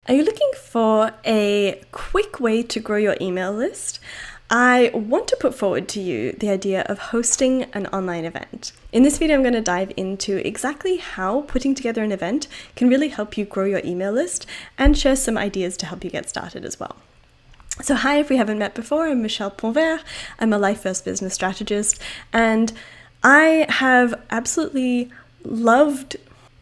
Are you looking for a quick way to grow your email list? I want to put forward to you the idea of hosting an online event. In this video, I'm going to dive into exactly how putting together an event can really help you grow your email list and share some ideas to help you get started as well. So hi, if we haven't met before, I'm Michelle Ponvert. I'm a life first business strategist, and I have absolutely loved,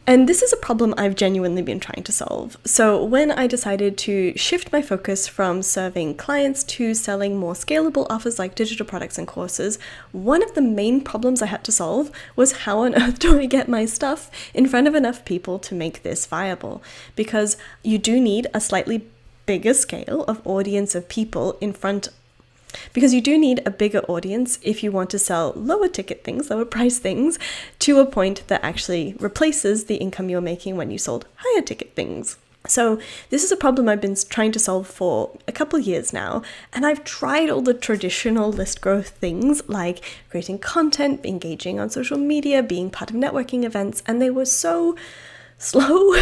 and this is a problem I've genuinely been trying to solve. So when I decided to shift my focus from serving clients to selling more scalable offers like digital products and courses, one of the main problems I had to solve was how on earth do I get my stuff in front of enough people to make this viable? Because you do need a slightly bigger scale of audience of people in front, because you do need a bigger audience if you want to sell lower ticket things, lower price things, to a point that actually replaces the income you're making when you sold higher ticket things. So this is a problem I've been trying to solve for a couple years now, and I've tried all the traditional list growth things like creating content, engaging on social media, being part of networking events, and they were so slow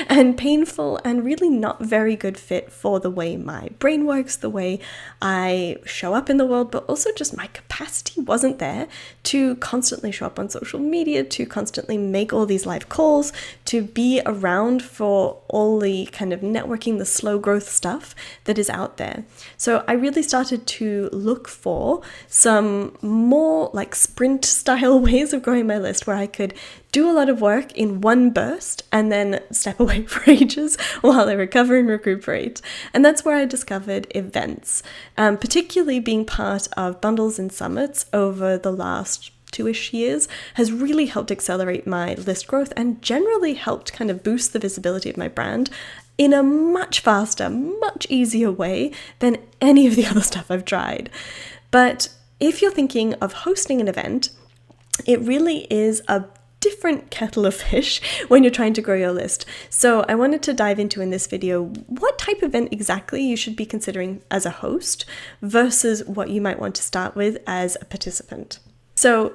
and painful and really not very good fit for the way my brain works, the way I show up in the world, but also just my capacity wasn't there to constantly show up on social media, to constantly make all these live calls, to be around for all the kind of networking, the slow growth stuff that is out there. So I really started to look for some more like sprint style ways of growing my list where I could do a lot of work in one burst and then step away for ages while I recover and recuperate. And that's where I discovered events, particularly being part of bundles and summits over the last 2-ish years has really helped accelerate my list growth and generally helped kind of boost the visibility of my brand in a much faster, much easier way than any of the other stuff I've tried. But if you're thinking of hosting an event, it really is a different kettle of fish when you're trying to grow your list. So I wanted to dive into in this video what type of event exactly you should be considering as a host versus what you might want to start with as a participant. So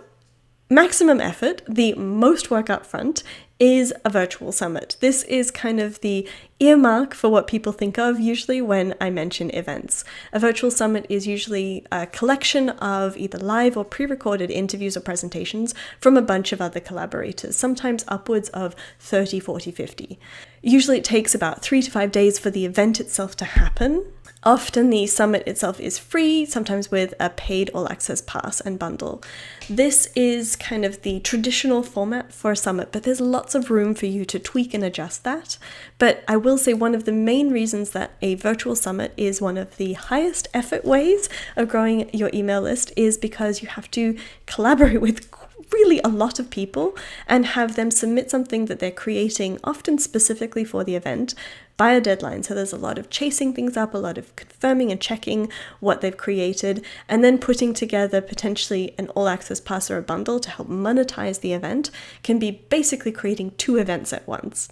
maximum effort, the most work up front, is a virtual summit. This is kind of the earmark for what people think of usually when I mention events. A virtual summit is usually a collection of either live or pre-recorded interviews or presentations from a bunch of other collaborators, sometimes upwards of 30, 40, 50. Usually it takes about 3 to 5 days for the event itself to happen. Often the summit itself is free, sometimes with a paid all-access pass and bundle. This is kind of the traditional format for a summit, but there's lots of room for you to tweak and adjust that. But I will say one of the main reasons that a virtual summit is one of the highest effort ways of growing your email list is because you have to collaborate with really a lot of people and have them submit something that they're creating, often specifically for the event, by a deadline. So there's a lot of chasing things up, a lot of confirming and checking what they've created, and then putting together potentially an all-access pass or a bundle to help monetize the event can be basically creating 2 events at once.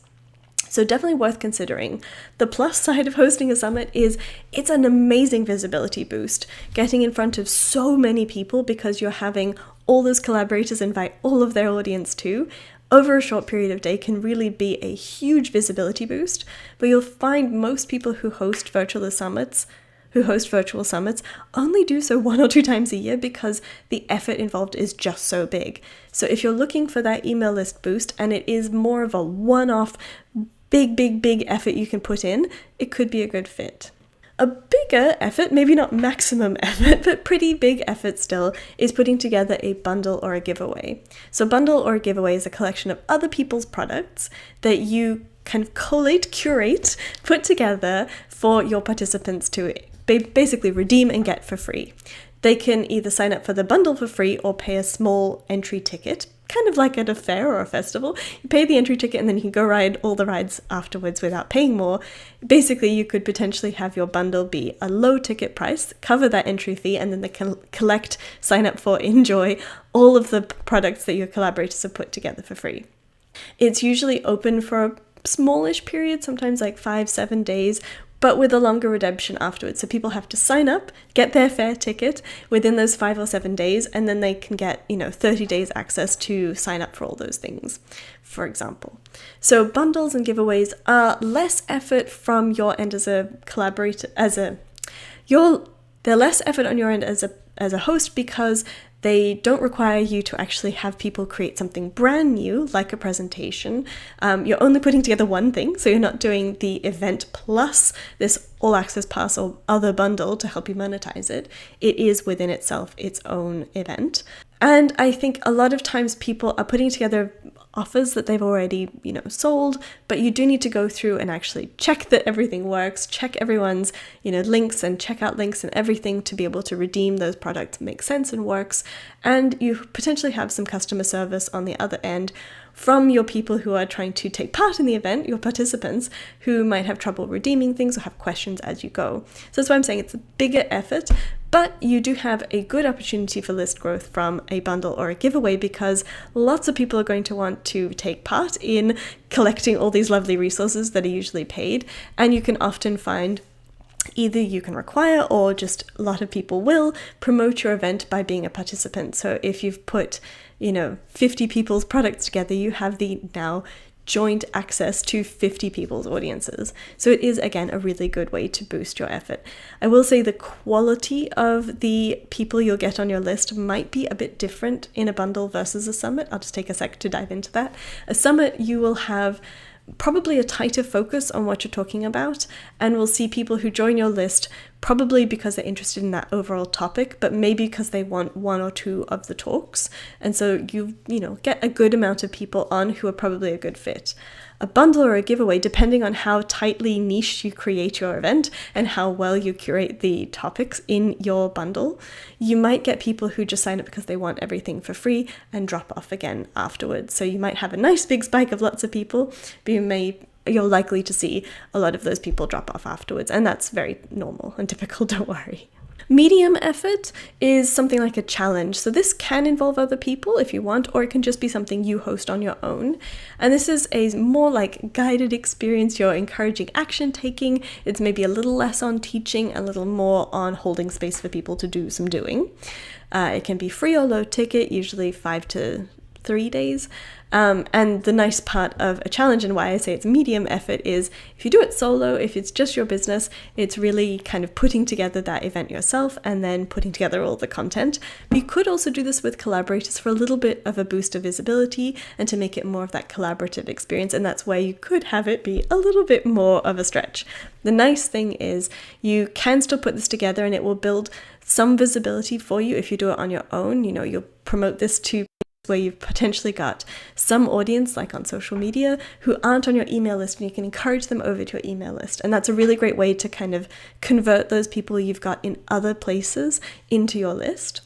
So definitely worth considering. The plus side of hosting a summit is it's an amazing visibility boost. Getting in front of so many people because you're having all those collaborators invite all of their audience too, over a short period of day can really be a huge visibility boost. But you'll find most people who host virtual summits only do so 1 or 2 times a year because the effort involved is just so big. So if you're looking for that email list boost and it is more of a one-off big effort you can put in, it could be a good fit. A bigger effort, maybe not maximum effort, but pretty big effort still, is putting together a bundle or a giveaway. So bundle or a giveaway is a collection of other people's products that you kind of collate, curate, put together for your participants to basically redeem and get for free. They can either sign up for the bundle for free or pay a small entry ticket, kind of like at a fair or a festival. You pay the entry ticket and then you can go ride all the rides afterwards without paying more. Basically, you could potentially have your bundle be a low ticket price, cover that entry fee, and then they can collect, sign up for, enjoy all of the products that your collaborators have put together for free. It's usually open for smallish period, sometimes like 5-7 days, but with a longer redemption afterwards. So people have to sign up, get their fare ticket within those 5 or 7 days, and then they can get, 30 days access to sign up for all those things, for example. So bundles and giveaways are less effort from your end as a collaborator, they're less effort on your end as a host, because they don't require you to actually have people create something brand new, like a presentation. You're only putting together one thing, so you're not doing the event plus this all access pass or other bundle to help you monetize it. It is within itself its own event. And I think a lot of times people are putting together offers that they've already, sold, but you do need to go through and actually check that everything works, check everyone's, links and checkout links and everything to be able to redeem those products make sense and works. And you potentially have some customer service on the other end from your people who are trying to take part in the event, your participants, who might have trouble redeeming things or have questions as you go. So that's why I'm saying it's a bigger effort, but you do have a good opportunity for list growth from a bundle or a giveaway, because lots of people are going to want to take part in collecting all these lovely resources that are usually paid. And you can often find either you can require, or just a lot of people will promote your event by being a participant. So if you've put 50 people's products together, you have the now joint access to 50 people's audiences. So it is, again, a really good way to boost your effort. I will say the quality of the people you'll get on your list might be a bit different in a bundle versus a summit. I'll just take a sec to dive into that. A summit, you will have probably a tighter focus on what you're talking about, and we'll see people who join your list probably because they're interested in that overall topic, but maybe because they want one or two of the talks. And so you get a good amount of people on who are probably a good fit. A bundle or a giveaway, depending on how tightly niche you create your event and how well you curate the topics in your bundle, you might get people who just sign up because they want everything for free and drop off again afterwards. So you might have a nice big spike of lots of people, but you're likely to see a lot of those people drop off afterwards, and that's very normal and typical, don't worry. Medium effort is something like a challenge. So this can involve other people if you want, or it can just be something you host on your own. And this is a more like guided experience. You're encouraging action taking. It's maybe a little less on teaching, a little more on holding space for people to do some doing. It can be free or low ticket, usually 5 to 3 days. And the nice part of a challenge, and why I say it's medium effort, is if you do it solo, if it's just your business, it's really kind of putting together that event yourself and then putting together all the content. But you could also do this with collaborators for a little bit of a boost of visibility and to make it more of that collaborative experience. And that's where you could have it be a little bit more of a stretch. The nice thing is you can still put this together and it will build some visibility for you if you do it on your own. You'll promote this to where you've potentially got some audience, like on social media, who aren't on your email list, and you can encourage them over to your email list. And that's a really great way to kind of convert those people you've got in other places into your list.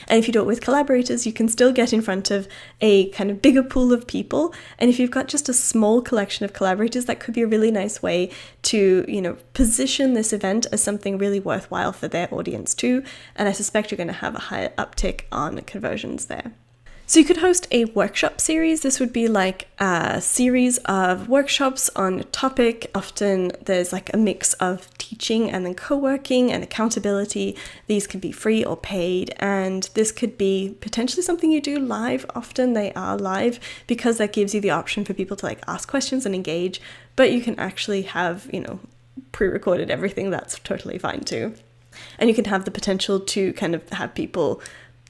And if you do it with collaborators, you can still get in front of a kind of bigger pool of people. And if you've got just a small collection of collaborators, that could be a really nice way to, position this event as something really worthwhile for their audience too. And I suspect you're going to have a higher uptick on conversions there. So you could host a workshop series. This would be like a series of workshops on a topic. Often there's like a mix of teaching and then co-working and accountability. These could be free or paid, and this could be potentially something you do live. Often they are live because that gives you the option for people to like ask questions and engage, but you can actually have, pre-recorded everything. That's totally fine too. And you can have the potential to kind of have people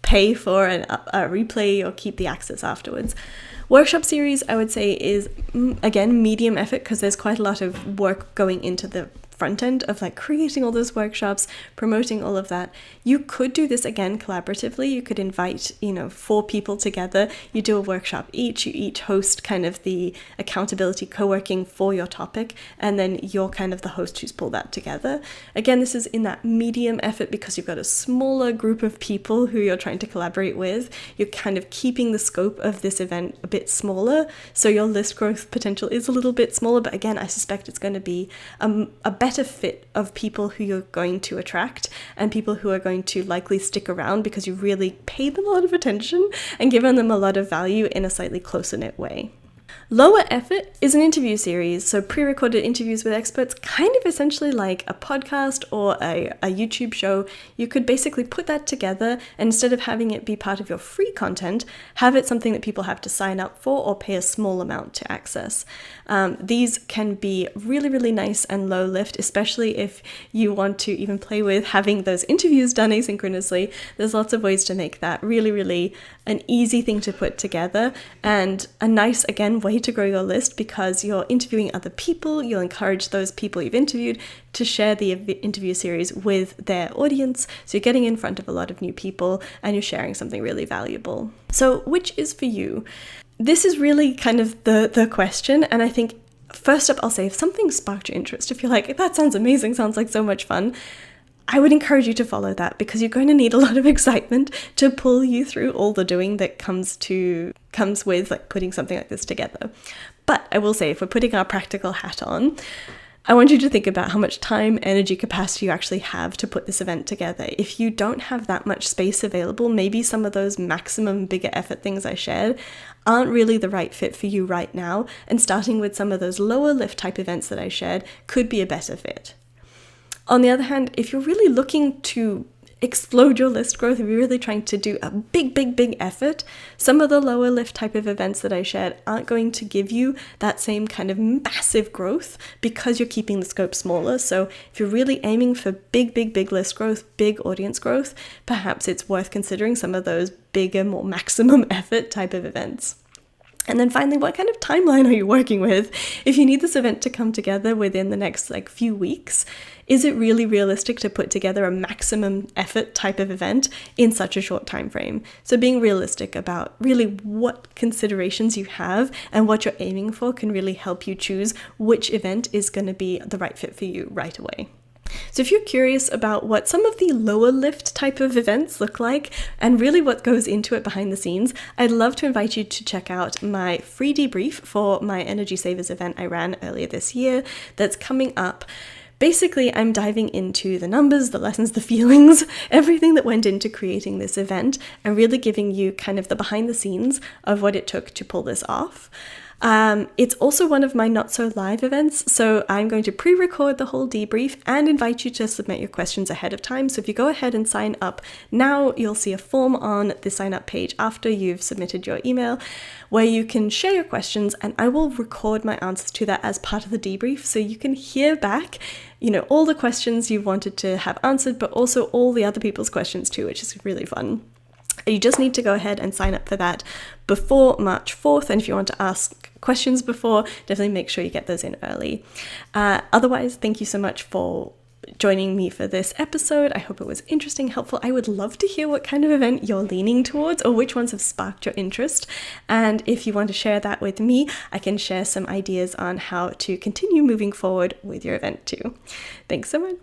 pay for a replay or keep the access afterwards. Workshop series, I would say, is again medium effort because there's quite a lot of work going into the front end of like creating all those workshops, promoting all of that. You could do this again collaboratively. You could invite 4 people together. You do a workshop each. You each host kind of the accountability co-working for your topic, and then you're kind of the host who's pulled that together. Again, this is in that medium effort because you've got a smaller group of people who you're trying to collaborate with. You're kind of keeping the scope of this event a bit smaller, so your list growth potential is a little bit smaller, but again, I suspect it's going to be a better fit of people who you're going to attract and people who are going to likely stick around because you really paid them a lot of attention and given them a lot of value in a slightly closer knit way. Lower effort is an interview series, so pre-recorded interviews with experts, kind of essentially like a podcast or a YouTube show. You could basically put that together, and instead of having it be part of your free content, have it something that people have to sign up for or pay a small amount to access. These can be really, really nice and low lift, especially if you want to even play with having those interviews done asynchronously. There's lots of ways to make that really, really an easy thing to put together, and a nice, again, way to grow your list, because you're interviewing other people. You'll encourage those people you've interviewed to share the interview series with their audience. So you're getting in front of a lot of new people and you're sharing something really valuable. So which is for you? This is really kind of the question. And I think first up, I'll say if something sparked your interest, if you're like, that sounds amazing, sounds like so much fun, I would encourage you to follow that, because you're going to need a lot of excitement to pull you through all the doing that comes with like putting something like this together. But I will say, if we're putting our practical hat on, I want you to think about how much time, energy, capacity you actually have to put this event together. If you don't have that much space available, maybe some of those maximum bigger effort things I shared aren't really the right fit for you right now, and starting with some of those lower lift type events that I shared could be a better fit. On the other hand, if you're really looking to explode your list growth, if you're really trying to do a big effort, some of the lower lift type of events that I shared aren't going to give you that same kind of massive growth, because you're keeping the scope smaller. So if you're really aiming for big list growth, big audience growth, perhaps it's worth considering some of those bigger, more maximum effort type of events. And then finally, what kind of timeline are you working with? If you need this event to come together within the next few weeks, is it really realistic to put together a maximum effort type of event in such a short time frame? So being realistic about really what considerations you have and what you're aiming for can really help you choose which event is going to be the right fit for you right away. So if you're curious about what some of the lower lift type of events look like and really what goes into it behind the scenes, I'd love to invite you to check out my free debrief for my Energy Savers event I ran earlier this year that's coming up. Basically, I'm diving into the numbers, the lessons, the feelings, everything that went into creating this event, and really giving you kind of the behind the scenes of what it took to pull this off. It's also one of my not so live events, so I'm going to pre-record the whole debrief and invite you to submit your questions ahead of time. So if you go ahead and sign up now, you'll see a form on the sign up page after you've submitted your email where you can share your questions, and I will record my answers to that as part of the debrief, so you can hear back all the questions you've wanted to have answered, but also all the other people's questions too, which is really fun. You just need to go ahead and sign up for that before March 4th. And if you want to ask questions before, definitely make sure you get those in early. Otherwise, thank you so much for joining me for this episode. I hope it was interesting, helpful. I would love to hear what kind of event you're leaning towards or which ones have sparked your interest. And if you want to share that with me, I can share some ideas on how to continue moving forward with your event too. Thanks so much.